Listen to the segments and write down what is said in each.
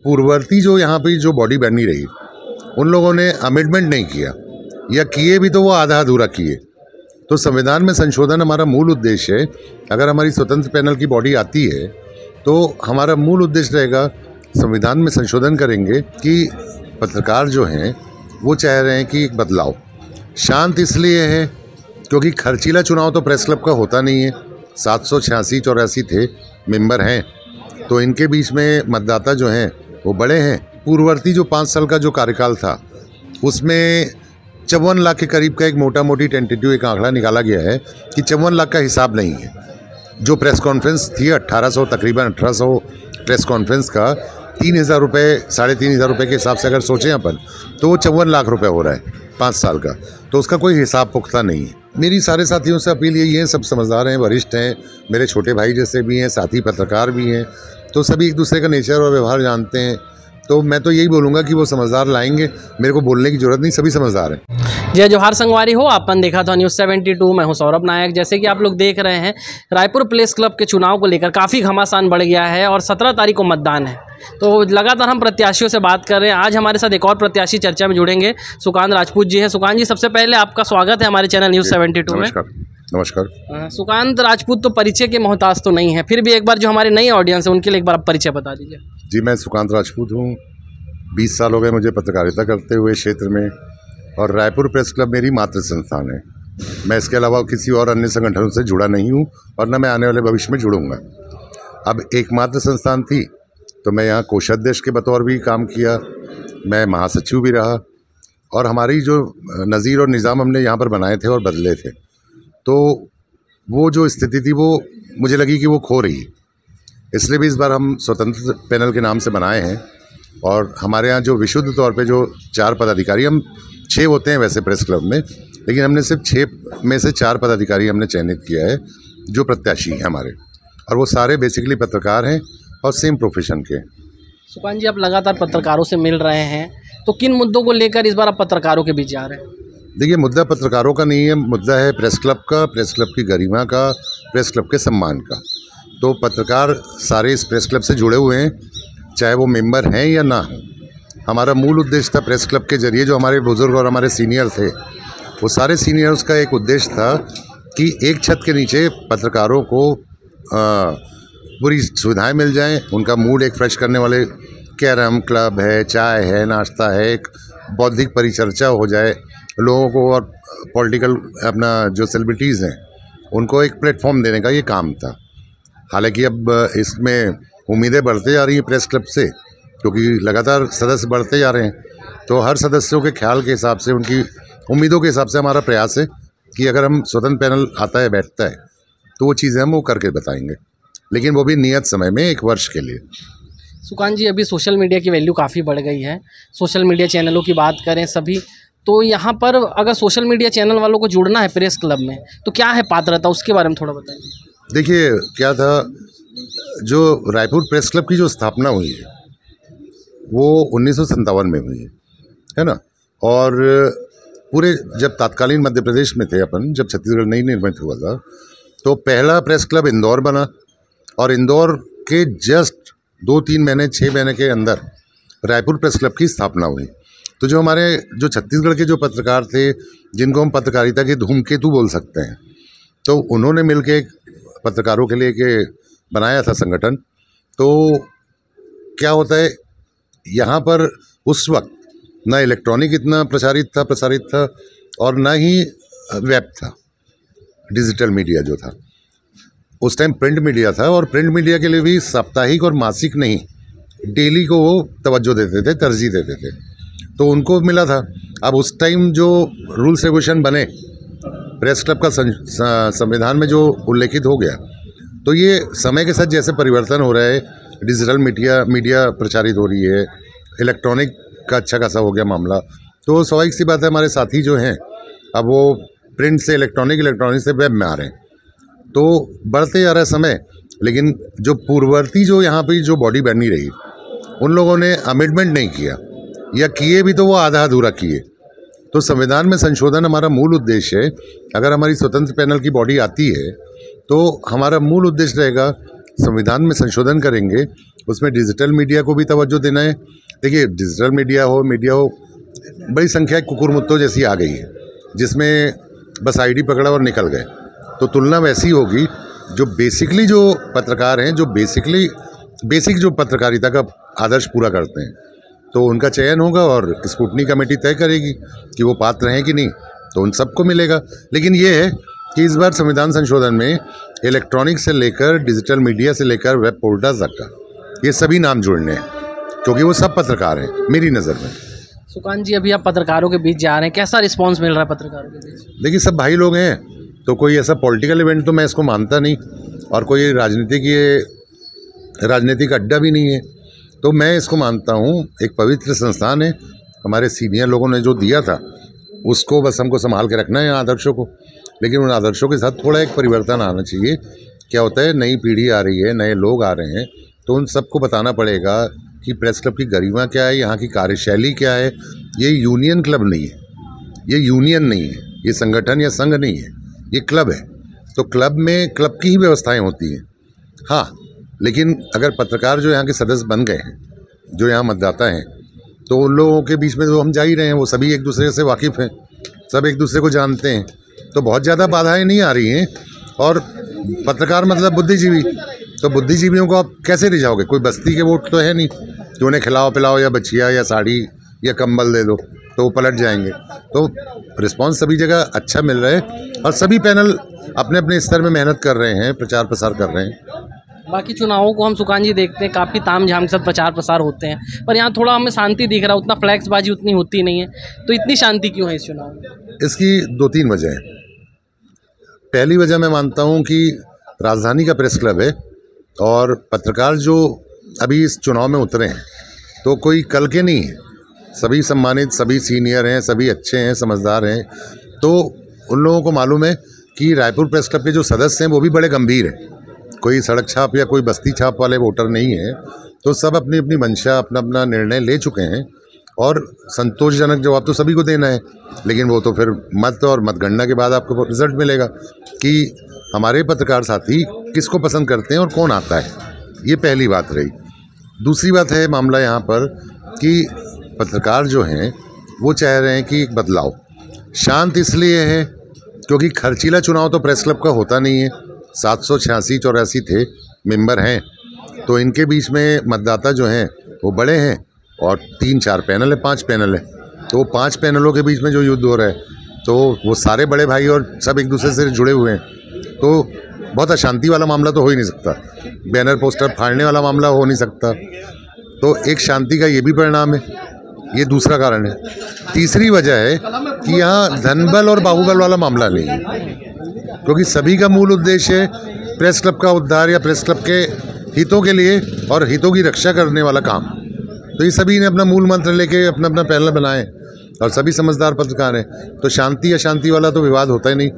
पूर्ववर्ती जो यहाँ पे जो बॉडी बनी रही, उन लोगों ने अमेंडमेंट नहीं किया, या किए भी तो वो आधा अधूरा किए। तो संविधान में संशोधन हमारा मूल उद्देश्य है। अगर हमारी स्वतंत्र पैनल की बॉडी आती है तो हमारा मूल उद्देश्य रहेगा, संविधान में संशोधन करेंगे कि पत्रकार जो हैं वो चाह रहे हैं कि एक बदलाव। शांत इसलिए है क्योंकि खर्चीला चुनाव तो प्रेस क्लब का होता नहीं है। 786-84 थे मेंबर हैं, तो इनके बीच में मतदाता जो हैं वो बड़े हैं। पूर्ववर्ती जो 5 साल का जो कार्यकाल था उसमें 54 लाख के करीब का एक मोटा मोटी टेंटेटिव एक आंकड़ा निकाला गया है कि 54 लाख का हिसाब नहीं है। जो प्रेस कॉन्फ्रेंस थी 1800, तकरीबन 1800 प्रेस कॉन्फ्रेंस का 3000 रुपये, 3500 रुपये के हिसाब से अगर सोचें अपन तो वो 54 लाख रुपए हो रहा है 5 साल का। तो उसका कोई हिसाब पुख्ता नहीं है। मेरी सारे साथियों से अपील यही है, सब समझदार हैं, वरिष्ठ हैं, मेरे छोटे भाई जैसे भी हैं, साथी पत्रकार भी हैं, तो सभी एक दूसरे का नेचर और व्यवहार जानते हैं। तो मैं तो यही बोलूँगा कि वो समझदार लाएंगे, मेरे को बोलने की ज़रूरत नहीं, सभी समझदार हैं। जय जोहार संगवारी हो, आपन देखा था न्यूज़ 72। मैं हूं सौरभ नायक। जैसे कि आप लोग देख रहे हैं, रायपुर प्रेस क्लब के चुनाव को लेकर काफ़ी घमासान बढ़ गया है और 17 तारीख को मतदान है। तो लगातार हम प्रत्याशियों से बात कर रहे हैं। आज हमारे साथ एक और प्रत्याशी चर्चा में जुड़ेंगे, सुकांत राजपूत जी हैं। सुकांत जी, सबसे पहले आपका स्वागत है हमारे चैनल न्यूज़ 72 में। नमस्कार। सुकांत राजपूत तो परिचय के मोहताज तो नहीं है, फिर भी एक बार जो हमारे नई ऑडियंस है उनके लिए एक बार आप परिचय बता दीजिए। जी, मैं सुकांत राजपूत हूँ। 20 साल हो गए मुझे पत्रकारिता करते हुए क्षेत्र में, और रायपुर प्रेस क्लब मेरी मातृ संस्थान है। मैं इसके अलावा किसी और अन्य संगठनों से जुड़ा नहीं हूँ और न मैं आने वाले भविष्य में जुड़ूंगा। अब एकमात्र संस्थान थी तो मैं यहाँ कोषाध्यक्ष के बतौर भी काम किया, मैं महासचिव भी रहा, और हमारी जो नज़ीर और निज़ाम हमने यहाँ पर बनाए थे और बदले थे, तो वो जो स्थिति थी वो मुझे लगी कि वो खो रही। इसलिए भी इस बार हम स्वतंत्र पैनल के नाम से बनाए हैं। और हमारे यहाँ जो विशुद्ध तौर पे जो 4 पदाधिकारी, हम 6 होते हैं वैसे प्रेस क्लब में, लेकिन हमने सिर्फ 6 में से 4 पदाधिकारी हमने चयनित किया है जो प्रत्याशी हैं हमारे, और वो सारे बेसिकली पत्रकार हैं और सेम प्रोफेशन के। सुकांत जी, आप लगातार पत्रकारों से मिल रहे हैं, तो किन मुद्दों को लेकर इस बार आप पत्रकारों के बीच जा रहे हैं? देखिए, मुद्दा पत्रकारों का नहीं है, मुद्दा है प्रेस क्लब का, प्रेस क्लब की गरिमा का, प्रेस क्लब के सम्मान का। तो पत्रकार सारे इस प्रेस क्लब से जुड़े हुए हैं, चाहे वो मेंबर हैं या ना हो। हमारा मूल उद्देश्य था प्रेस क्लब के जरिए, जो हमारे बुजुर्ग और हमारे सीनियर थे, वो सारे सीनियर्स का एक उद्देश्य था कि एक छत के नीचे पत्रकारों को पूरी सुविधाएं मिल जाएं, उनका मूड एक फ्रेश करने वाले कैरम क्लब है, चाय है, नाश्ता है, एक बौद्धिक परिचर्चा हो जाए लोगों को, और पॉलिटिकल अपना जो सेलिब्रिटीज़ हैं उनको एक प्लेटफॉर्म देने का ये काम था। हालांकि अब इसमें उम्मीदें बढ़ते जा रही हैं प्रेस क्लब से, क्योंकि लगातार सदस्य बढ़ते जा रहे हैं। तो हर सदस्यों के ख्याल के हिसाब से, उनकी उम्मीदों के हिसाब से हमारा प्रयास है कि अगर हम स्वतंत्र पैनल आता है, बैठता है, तो वो चीज़ें हम वो करके बताएंगे, लेकिन वो भी नियत समय में 1 वर्ष के लिए। सुकांत जी, अभी सोशल मीडिया की वैल्यू काफ़ी बढ़ गई है। सोशल मीडिया चैनलों की बात करें सभी, तो यहाँ पर अगर सोशल मीडिया चैनल वालों को जुड़ना है प्रेस क्लब में, तो क्या है पात्रता, उसके बारे में थोड़ा बताइए। देखिए, क्या था, जो रायपुर प्रेस क्लब की जो स्थापना हुई है वो 1957 में हुई है ना। और पूरे जब तत्कालीन मध्य प्रदेश में थे अपन, जब छत्तीसगढ़ नहीं निर्मित हुआ था, तो पहला प्रेस क्लब इंदौर बना, और इंदौर के जस्ट 2-3 महीने 6 महीने के अंदर रायपुर प्रेस क्लब की स्थापना हुई। तो जो हमारे जो छत्तीसगढ़ के जो पत्रकार थे, जिनको हम पत्रकारिता के धूमकेतु बोल सकते हैं, तो उन्होंने मिलके पत्रकारों के लिए के बनाया था संगठन। तो क्या होता है, यहाँ पर उस वक्त ना इलेक्ट्रॉनिक इतना प्रसारित था और ना ही वेब था, डिजिटल मीडिया जो था उस टाइम प्रिंट मीडिया था, और प्रिंट मीडिया के लिए भी साप्ताहिक और मासिक नहीं, डेली को वो तवज्जो देते थे, तरजीह देते थे, तो उनको मिला था। अब उस टाइम जो रूल्स रेगुलेशन बने, प्रेस क्लब का संविधान में जो उल्लेखित हो गया, तो ये समय के साथ जैसे परिवर्तन हो रहा है, डिजिटल मीडिया प्रचारित हो रही है, इलेक्ट्रॉनिक का अच्छा खासा हो गया मामला, तो स्वाभाविक सी बात है हमारे साथी जो हैं अब वो प्रिंट से इलेक्ट्रॉनिक से वेब में आ रहे हैं, तो बढ़ते जा रहा है समय। लेकिन जो पूर्ववर्ती जो यहाँ पे जो बॉडी बनी रही, उन लोगों ने अमेंडमेंट नहीं किया, या किए भी तो वो आधा अधूरा किए। तो संविधान में संशोधन हमारा मूल उद्देश्य है। अगर हमारी स्वतंत्र पैनल की बॉडी आती है तो हमारा मूल उद्देश्य रहेगा, संविधान में संशोधन करेंगे उसमें डिजिटल मीडिया को भी तवज्जो देना है। देखिए, डिजिटल मीडिया हो बड़ी संख्या कुकुरमुत्तों जैसी आ गई है, जिसमें बस आईडी पकड़ा और निकल गए। तो तुलना वैसी होगी जो बेसिकली जो पत्रकार हैं, जो बेसिक जो पत्रकारिता का आदर्श पूरा करते हैं, तो उनका चयन होगा और स्क्रूटनी कमेटी तय करेगी कि वो पात्र हैं कि नहीं, तो उन सबको मिलेगा। लेकिन ये है कि इस बार संविधान संशोधन में इलेक्ट्रॉनिक से लेकर डिजिटल मीडिया से लेकर वेब पोर्टल तक का ये सभी नाम जुड़ने हैं, क्योंकि वो सब पत्रकार हैं मेरी नज़र में। सुकांत जी, अभी आप पत्रकारों के बीच जा रहे हैं, कैसा रिस्पांस मिल रहा है पत्रकारों के बीच? देखिए, सब भाई लोग हैं, तो कोई ऐसा पॉलिटिकल इवेंट तो मैं इसको मानता नहीं, और कोई राजनीतिक अड्डा भी नहीं है। तो मैं इसको मानता हूँ एक पवित्र संस्थान है। हमारे सीनियर लोगों ने जो दिया था उसको बस हमको संभाल के रखना है, आदर्शों को। लेकिन उन आदर्शों के साथ थोड़ा एक परिवर्तन आना चाहिए। क्या होता है, नई पीढ़ी आ रही है, नए लोग आ रहे हैं, तो उन सबको बताना पड़ेगा कि प्रेस क्लब की गरिमा क्या है, यहाँ की कार्यशैली क्या है। ये यूनियन क्लब नहीं है, ये यूनियन नहीं है, ये संगठन या संघ नहीं है, ये क्लब है। तो क्लब में क्लब की ही व्यवस्थाएं होती हैं। हाँ, लेकिन अगर पत्रकार जो यहाँ के सदस्य बन गए हैं, जो यहाँ मतदाता हैं, तो उन लोगों के बीच में जो हम जा ही रहे हैं, वो सभी एक दूसरे से वाकिफ़ हैं, सब एक दूसरे को जानते हैं, तो बहुत ज़्यादा बाधाएं नहीं आ रही हैं। और पत्रकार मतलब बुद्धिजीवी, तो बुद्धिजीवियों को आप कैसे रिझाओगे? कोई बस्ती के वोट तो है नहीं कि उन्हें खिलाओ पिलाओ या बचिया या साड़ी या कंबल दे दो तो वो पलट जाएंगे। तो रिस्पांस सभी जगह अच्छा मिल रहा है और सभी पैनल अपने अपने स्तर में मेहनत कर रहे हैं, प्रचार प्रसार कर रहे हैं। बाकी चुनावों को हम सुकांत जी देखते हैं, काफ़ी ताम झाम के साथ प्रचार प्रसार होते हैं, पर यहाँ थोड़ा हमें शांति दिख रहा है, उतना फ्लैक्सबाजी उतनी होती नहीं है। तो इतनी शांति क्यों है इस चुनाव में? इसकी 2-3 वजह हैं। पहली वजह मैं मानता हूँ कि राजधानी का प्रेस क्लब है और पत्रकार जो अभी इस चुनाव में उतरे हैं तो कोई कल के नहीं है, सभी सम्मानित, सभी सीनियर हैं, सभी अच्छे हैं, समझदार हैं। तो उन लोगों को मालूम है कि रायपुर प्रेस क्लब के जो सदस्य हैं वो भी बड़े गंभीर हैं, कोई सड़क छाप या कोई बस्ती छाप वाले वोटर नहीं है। तो सब अपनी अपनी मंशा, अपना अपना निर्णय ले चुके हैं और संतोषजनक जवाब तो सभी को देना है। लेकिन वो तो फिर मत और मतगणना के बाद आपको रिजल्ट मिलेगा कि हमारे पत्रकार साथी किसको पसंद करते हैं और कौन आता है। ये पहली बात रही। दूसरी बात है मामला यहाँ पर कि पत्रकार जो हैं वो चाह रहे हैं कि एक बदलाव। शांत इसलिए है क्योंकि खर्चीला चुनाव तो प्रेस क्लब का होता नहीं है। 786-84 थे मेंबर हैं, तो इनके बीच में मतदाता जो हैं वो बड़े हैं और 3-4 पैनल है, 5 पैनल है। तो वो 5 पैनलों के बीच में जो युद्ध हो रहा है तो वो सारे बड़े भाई और सब एक दूसरे से जुड़े हुए हैं, तो बहुत अशांति वाला मामला तो हो ही नहीं सकता, बैनर पोस्टर फाड़ने वाला मामला हो नहीं सकता। तो एक शांति का ये भी परिणाम है, ये दूसरा कारण है। तीसरी वजह है कि यहाँ धनबल और बाहुबल वाला मामला नहीं है, क्योंकि सभी का मूल उद्देश्य है प्रेस क्लब का उद्धार या प्रेस क्लब के हितों के लिए और हितों की रक्षा करने वाला काम। तो ये सभी ने अपना मूल मंत्र लेके अपना अपना पैनल बनाए और सभी समझदार पत्रकार हैं, तो शांति अशांति वाला तो विवाद होता ही नहीं।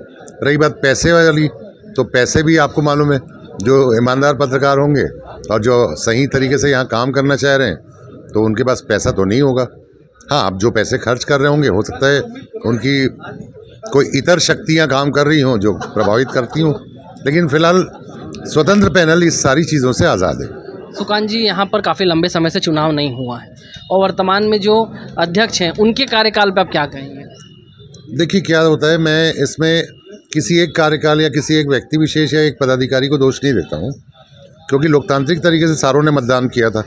रही बात पैसे वाली, तो पैसे भी आपको मालूम है, जो ईमानदार पत्रकार होंगे और जो सही तरीके से यहाँ काम करना चाह रहे हैं तो उनके पास पैसा तो नहीं होगा। हाँ, अब जो पैसे खर्च कर रहे होंगे हो सकता है उनकी कोई इतर शक्तियाँ काम कर रही हों जो प्रभावित करती हों, लेकिन फिलहाल स्वतंत्र पैनल इस सारी चीज़ों से आज़ाद है। सुकांत जी, यहाँ पर काफ़ी लंबे समय से चुनाव नहीं हुआ है और वर्तमान में जो अध्यक्ष हैं उनके कार्यकाल पर आप क्या कहेंगे? देखिए, क्या होता है, मैं इसमें किसी एक कार्यकाल या किसी एक व्यक्ति विशेष या एक पदाधिकारी को दोष नहीं देता हूँ, क्योंकि लोकतांत्रिक तरीके से सारों ने मतदान किया था,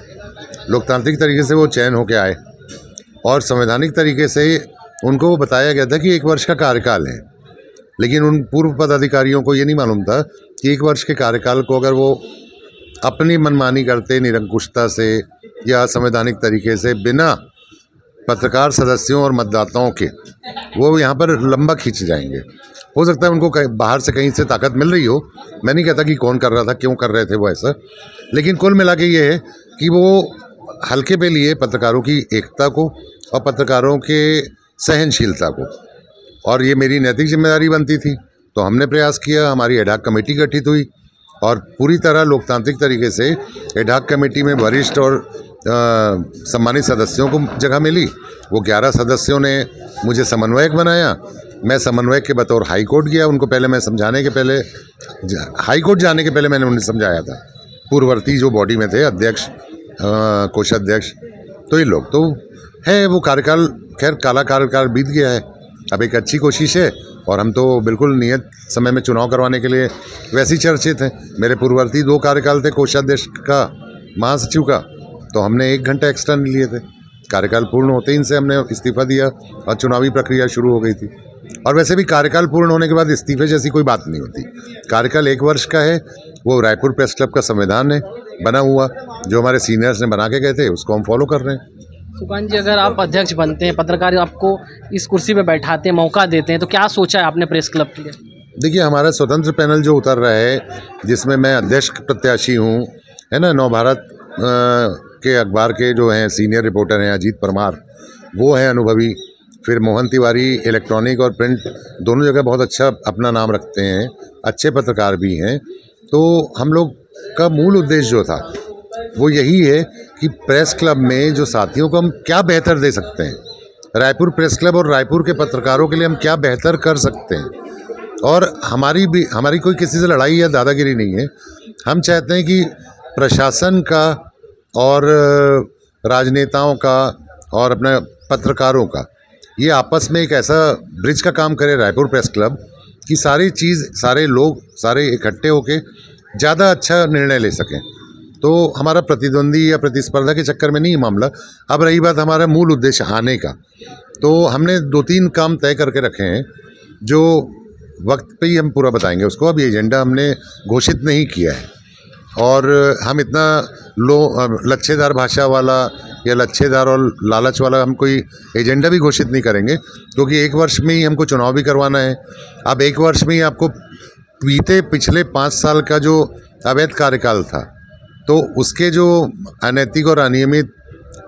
लोकतांत्रिक तरीके से वो चयन होकर आए और संवैधानिक तरीके से उनको बताया गया था कि 1 वर्ष का कार्यकाल है। लेकिन उन पूर्व पदाधिकारियों को ये नहीं मालूम था कि 1 वर्ष के कार्यकाल को अगर वो अपनी मनमानी करते, निरंकुशता से या संवैधानिक तरीके से, बिना पत्रकार सदस्यों और मतदाताओं के, वो यहाँ पर लंबा खींच जाएंगे। हो सकता है उनको बाहर से कहीं से ताकत मिल रही हो, मैं नहीं कहता कि कौन कर रहा था, क्यों कर रहे थे वो ऐसा, लेकिन कुल मिला के ये है कि वो हल्के पे लिए पत्रकारों की एकता को और पत्रकारों के सहनशीलता को, और ये मेरी नैतिक जिम्मेदारी बनती थी, तो हमने प्रयास किया। हमारी एडहॉक कमेटी गठित हुई और पूरी तरह लोकतांत्रिक तरीके से एडहॉक कमेटी में वरिष्ठ और सम्मानित सदस्यों को जगह मिली। वो 11 सदस्यों ने मुझे समन्वयक बनाया। मैं समन्वयक के बतौर हाई कोर्ट गया। उनको पहले मैं समझाने के पहले, हाई कोर्ट जाने के पहले मैंने उन्हें समझाया था पूर्ववर्ती जो बॉडी में थे, अध्यक्ष, कोषाध्यक्ष, तो ये लोग तो है। वो कार्यकाल खैर काला कार्यकाल बीत गया है, अब एक अच्छी कोशिश है और हम तो बिल्कुल नियत समय में चुनाव करवाने के लिए वैसे ही चर्चित हैं। मेरे पूर्ववर्ती 2 कार्यकाल थे, कोषाध्यक्ष का, महासचिव का, तो हमने 1 घंटा एक्स्ट्रा नहीं लिए थे। कार्यकाल पूर्ण होते ही इनसे हमने इस्तीफा दिया और चुनावी प्रक्रिया शुरू हो गई थी। और वैसे भी कार्यकाल पूर्ण होने के बाद इस्तीफे जैसी कोई बात नहीं होती। कार्यकाल 1 वर्ष का है, वो रायपुर प्रेस क्लब का संविधान है बना हुआ, जो हमारे सीनियर्स ने बना के गए थे, उसको हम फॉलो कर रहे हैं। सुकांत जी, अगर आप अध्यक्ष बनते हैं, पत्रकार आपको इस कुर्सी पे बैठाते हैं, मौका देते हैं, तो क्या सोचा है आपने प्रेस क्लब के लिए? देखिए, हमारा स्वतंत्र पैनल जो उतर रहा है, जिसमें मैं अध्यक्ष प्रत्याशी हूँ, है ना, नवभारत के अखबार के जो हैं सीनियर रिपोर्टर हैं अजीत परमार, वो हैं अनुभवी, फिर मोहन तिवारी इलेक्ट्रॉनिक और प्रिंट दोनों जगह बहुत अच्छा अपना नाम रखते हैं, अच्छे पत्रकार भी हैं। तो हम लोग का मूल उद्देश्य जो था वो यही है कि प्रेस क्लब में जो साथियों को हम क्या बेहतर दे सकते हैं, रायपुर प्रेस क्लब और रायपुर के पत्रकारों के लिए हम क्या बेहतर कर सकते हैं। और हमारी कोई किसी से लड़ाई या दादागिरी नहीं है। हम चाहते हैं कि प्रशासन का और राजनेताओं का और अपने पत्रकारों का ये आपस में एक ऐसा ब्रिज का काम करे रायपुर प्रेस क्लब कि सारे लोग सारे इकट्ठे होके ज़्यादा अच्छा निर्णय ले सकें। तो हमारा प्रतिद्वंदी या प्रतिस्पर्धा के चक्कर में नहीं मामला। अब रही बात हमारा मूल उद्देश्य आने का, तो हमने 2-3 काम तय करके रखे हैं जो वक्त पे ही हम पूरा बताएंगे उसको। अब ये एजेंडा हमने घोषित नहीं किया है और हम इतना लच्छेदार भाषा वाला या लच्छेदार और लालच वाला हम कोई एजेंडा भी घोषित नहीं करेंगे, क्योंकि 1 वर्ष में ही हमको चुनाव भी करवाना है। अब 1 वर्ष में ही आपको पिछले 5 साल का जो अवैध कार्यकाल था, तो उसके जो अनैतिक और अनियमित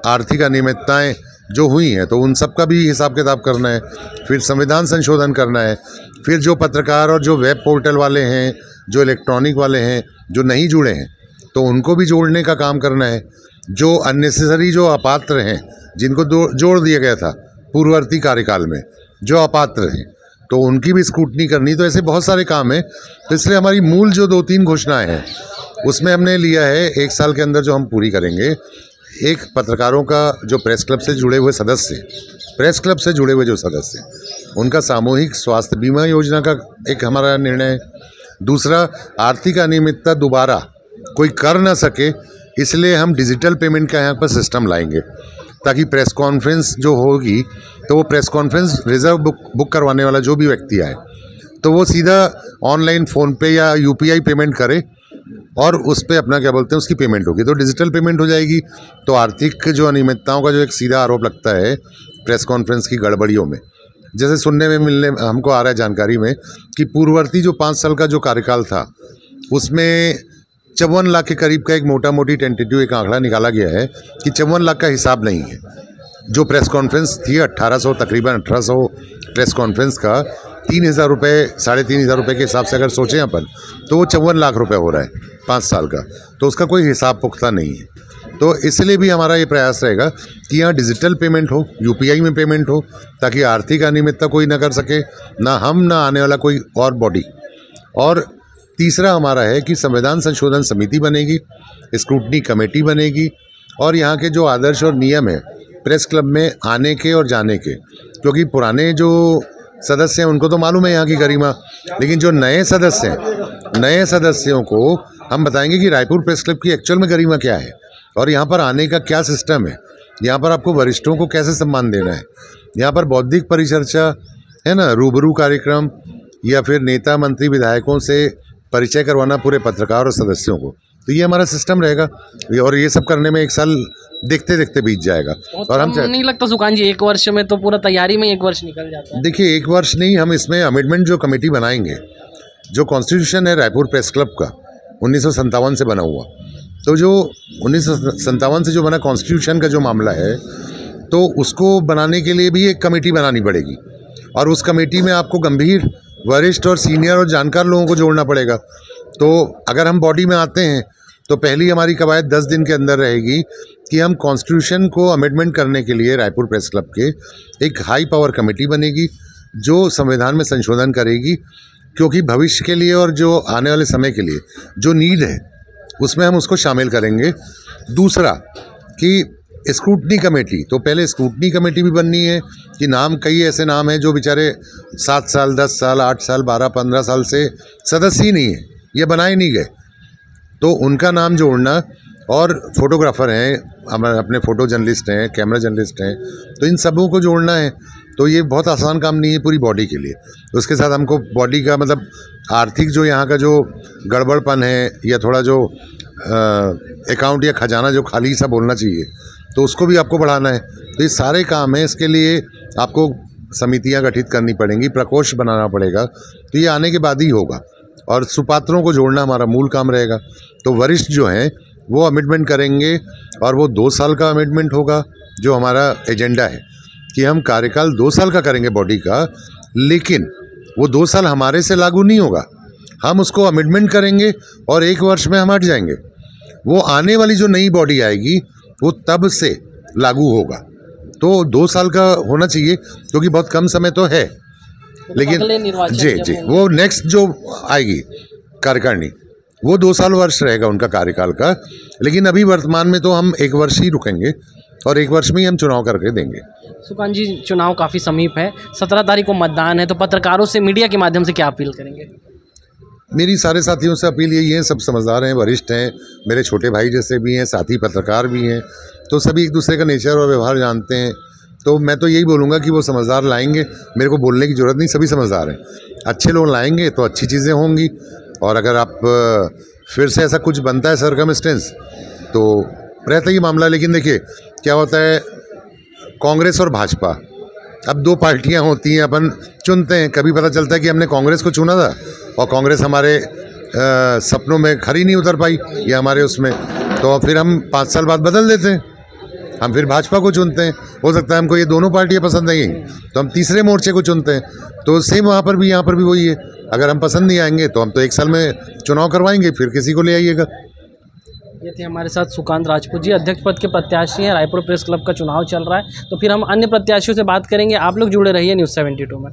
आर्थिक अनियमितताएं जो हुई हैं, तो उन सब का भी हिसाब किताब करना है। फिर संविधान संशोधन करना है। फिर जो पत्रकार और जो वेब पोर्टल वाले हैं, जो इलेक्ट्रॉनिक वाले हैं, जो नहीं जुड़े हैं, तो उनको भी जोड़ने का काम करना है। जो अननेसेसरी जो अपात्र हैं, जिनको जोड़ दिया गया था पूर्ववर्ती कार्यकाल में, जो अपात्र हैं, तो उनकी भी स्क्रूटनी करनी। तो ऐसे बहुत सारे काम हैं। तो इसलिए हमारी मूल जो 2-3 घोषणाएं हैं, उसमें हमने लिया है 1 साल के अंदर जो हम पूरी करेंगे। एक, पत्रकारों का जो प्रेस क्लब से जुड़े हुए सदस्य, प्रेस क्लब से जुड़े हुए जो सदस्य, उनका सामूहिक स्वास्थ्य बीमा योजना का एक हमारा निर्णय है। दूसरा, आर्थिक अनियमितता दोबारा कोई कर ना सके, इसलिए हम डिजिटल पेमेंट का यहाँ पर सिस्टम लाएंगे, ताकि प्रेस कॉन्फ्रेंस जो होगी, तो वो प्रेस कॉन्फ्रेंस रिजर्व बुक करवाने वाला जो भी व्यक्ति आए, तो वो सीधा ऑनलाइन फ़ोनपे या UPI पेमेंट करे और उस पर अपना क्या बोलते हैं उसकी पेमेंट होगी, तो डिजिटल पेमेंट हो जाएगी। तो आर्थिक जो अनियमितताओं का जो एक सीधा आरोप लगता है प्रेस कॉन्फ्रेंस की गड़बड़ियों में, जैसे सुनने में हमको आ रहा है जानकारी में कि पूर्ववर्ती जो 5 साल का जो कार्यकाल था, उसमें 54 लाख के करीब का एक मोटा मोटी टेंटेटिव एक आंकड़ा निकाला गया है कि 54 लाख का हिसाब नहीं है। जो प्रेस कॉन्फ्रेंस थी 1800, तकरीबन 1800 प्रेस कॉन्फ्रेंस का 3,000 रुपये, 3,500 रुपये के हिसाब से अगर सोचें अपन, तो वो 54 लाख रुपए हो रहा है 5 साल का। तो उसका कोई हिसाब पुख्ता नहीं है। तो इसलिए भी हमारा ये प्रयास रहेगा कि यहाँ डिजिटल पेमेंट हो, UPI में पेमेंट हो, ताकि आर्थिक अनियमितता कोई ना कर सके, ना हम ना आने वाला कोई और बॉडी। और तीसरा हमारा है कि संविधान संशोधन समिति बनेगी, स्क्रूटनी कमेटी बनेगी, और यहाँ के जो आदर्श और नियम है प्रेस क्लब में आने के और जाने के, क्योंकि पुराने जो सदस्य हैं उनको तो मालूम है यहाँ की गरिमा, लेकिन जो नए सदस्य हैं, नए सदस्यों को हम बताएंगे कि रायपुर प्रेस क्लब की एक्चुअल में गरिमा क्या है और यहाँ पर आने का क्या सिस्टम है, यहाँ पर आपको वरिष्ठों को कैसे सम्मान देना है, यहाँ पर बौद्धिक परिचर्चा है ना, रूबरू कार्यक्रम, या फिर नेता मंत्री विधायकों से परिचय करवाना पूरे पत्रकार और सदस्यों को। तो ये हमारा सिस्टम रहेगा और ये सब करने में 1 साल देखते देखते बीत जाएगा। और हम नहीं लगता सुकांत जी 1 वर्ष में तो पूरा तैयारी में 1 वर्ष निकल जाता है? देखिए, 1 वर्ष नहीं, हम इसमें अमेंडमेंट जो कमेटी बनाएंगे, जो कॉन्स्टिट्यूशन है रायपुर प्रेस क्लब का 1957 से बना हुआ, तो जो 1957 से जो बना कॉन्स्टिट्यूशन का जो मामला है, तो उसको बनाने के लिए भी एक कमेटी बनानी पड़ेगी और उस कमेटी में आपको गंभीर वरिष्ठ और सीनियर और जानकार लोगों को जोड़ना पड़ेगा। तो अगर हम बॉडी में आते हैं तो पहली हमारी कवायद 10 दिन के अंदर रहेगी कि हम कॉन्स्टिट्यूशन को अमेंडमेंट करने के लिए रायपुर प्रेस क्लब के एक हाई पावर कमेटी बनेगी जो संविधान में संशोधन करेगी, क्योंकि भविष्य के लिए और जो आने वाले समय के लिए जो नीड है उसमें हम उसको शामिल करेंगे। दूसरा कि स्क्रूटनी कमेटी, तो पहले स्क्रूटनी कमेटी भी बननी है कि नाम, कई ऐसे नाम हैं जो बेचारे 7 साल 10 साल 8 साल 12 15 साल से सदस्य ही नहीं है, ये बनाए नहीं गए, तो उनका नाम जोड़ना। और फोटोग्राफर हैं हमारे, अपने फ़ोटो जर्नलिस्ट हैं, कैमरा जर्नलिस्ट हैं, तो इन सबों को जोड़ना है। तो ये बहुत आसान काम नहीं है पूरी बॉडी के लिए। उसके साथ हमको बॉडी का मतलब आर्थिक जो यहाँ का जो गड़बड़पन है या थोड़ा जो अकाउंट या खजाना जो खाली सा बोलना चाहिए, तो उसको भी आपको बढ़ाना है। तो ये सारे काम हैं, इसके लिए आपको समितियां गठित करनी पड़ेंगी, प्रकोष्ठ बनाना पड़ेगा। तो ये आने के बाद ही होगा, और सुपात्रों को जोड़ना हमारा मूल काम रहेगा। तो वरिष्ठ जो हैं वो अमिटमेंट करेंगे, और वो 2 साल का अमिटमेंट होगा। जो हमारा एजेंडा है कि हम कार्यकाल 2 साल का करेंगे बॉडी का, लेकिन वो 2 साल हमारे से लागू नहीं होगा, हम उसको अमिटमेंट करेंगे और 1 वर्ष में हम हट जाएंगे। वो आने वाली जो नई बॉडी आएगी वो तब से लागू होगा। तो 2 साल का होना चाहिए, क्योंकि बहुत कम समय तो है, लेकिन जी वो नेक्स्ट जो आएगी कार्यकारिणी वो 2 साल वर्ष रहेगा उनका कार्यकाल का। लेकिन अभी वर्तमान में तो हम 1 वर्ष ही रुकेंगे, और 1 वर्ष में ही हम चुनाव करके देंगे। सुकांत जी, चुनाव काफ़ी समीप है, 17 तारीख को मतदान है, तो पत्रकारों से, मीडिया के माध्यम से क्या अपील करेंगे? मेरी सारे साथियों से अपील यही है, सब समझदार हैं, वरिष्ठ हैं, मेरे छोटे भाई जैसे भी हैं, साथी पत्रकार भी हैं, तो सभी एक दूसरे का नेचर और व्यवहार जानते हैं। तो मैं तो यही बोलूँगा कि वो समझदार लाएंगे, मेरे को बोलने की ज़रूरत नहीं, सभी समझदार हैं। अच्छे लोग लाएंगे तो अच्छी चीज़ें होंगी। और अगर आप फिर से ऐसा कुछ बनता है सर्कमस्टेंस, तो रहता ही मामला। लेकिन देखिए क्या होता है, कांग्रेस और भाजपा, अब 2 पार्टियां होती हैं, अपन चुनते हैं। कभी पता चलता है कि हमने कांग्रेस को चुना था और कांग्रेस हमारे सपनों में खरी नहीं उतर पाई, या हमारे उसमें, तो फिर हम 5 साल बाद बदल देते हैं, हम फिर भाजपा को चुनते हैं। हो सकता है हमको ये दोनों पार्टियां पसंद नहीं आई, तो हम तीसरे मोर्चे को चुनते हैं। तो सेम वहाँ पर भी, यहाँ पर भी वही है। अगर हम पसंद नहीं आएंगे तो हम तो 1 साल में चुनाव करवाएंगे, फिर किसी को ले आइएगा। ये थे हमारे साथ सुकांत राजपूत जी, अध्यक्ष पद के प्रत्याशी हैं। रायपुर प्रेस क्लब का चुनाव चल रहा है, तो फिर हम अन्य प्रत्याशियों से बात करेंगे। आप लोग जुड़े रहिए न्यूज़ 72 में।